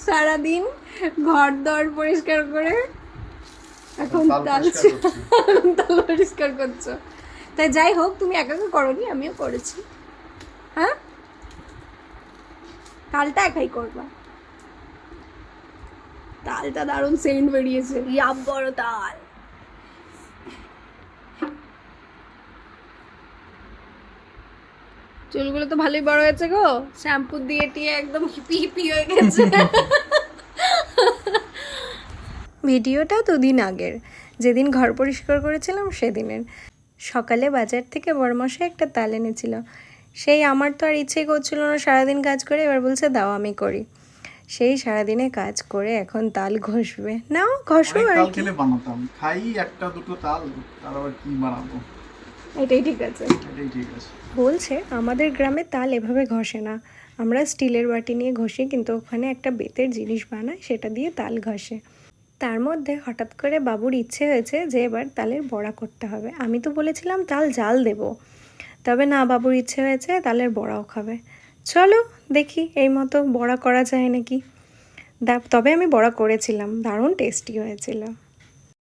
সারাদিন ঘর দর পরিষ্কার করে এখন তাল পরিষ্কার করছো। তাই যাই হোক, তুমি একা একা করোনি, আমিও করেছি। হ্যাঁ, তালটা একাই করবা। তালটা দারুণ সেন্ট বেরিয়েছে, ইয়াব বড় তাল। চুলগুলো তো ভালোই বড় হয়েছে গো, শ্যাম্পু দিয়ে টিয়ে একদম হিপি হিপি হয়ে গেছে। ভিডিওটা 2 দিন আগের, যেদিন ঘর পরিষ্কার করেছিলাম সেদিনের। সকালে বাজার থেকে বড়মশাই একটা তাল এনেছিল। সেই আমার তো আর ইচ্ছে করছিল না সারাদিন কাজ করে, এবার বলছে দাও আমি করি। সেই সারাদিনে কাজ করে এখন তাল ঘষবে। নাও ঘষো। আর তাল খেলে বানাতাম, খাই একটা দুটো তাল, তার আবার কি বানাবো। এটাই ঠিক আছে, এটাই ঠিক আছে। বলছে আমাদের গ্রামে তাল এভাবে ঘষে না, আমরা স্টিলের বাটি নিয়ে ঘষি, কিন্তু ওখানে একটা বেতের জিনিস বানায়, সেটা দিয়ে তাল ঘষে। তার মধ্যে হঠাৎ করে বাবুর ইচ্ছে হয়েছে যে এবার তালের বড়া করতে হবে। আমি তো বলেছিলাম তাল জাল দেব, তবে না, বাবুর ইচ্ছে হয়েছে তালের বড়াও খাবে। চলো দেখি এই মতো বড়া করা যায় নাকি। তবে আমি বড়া করেছিলাম, দারুণ টেস্টি হয়েছিল।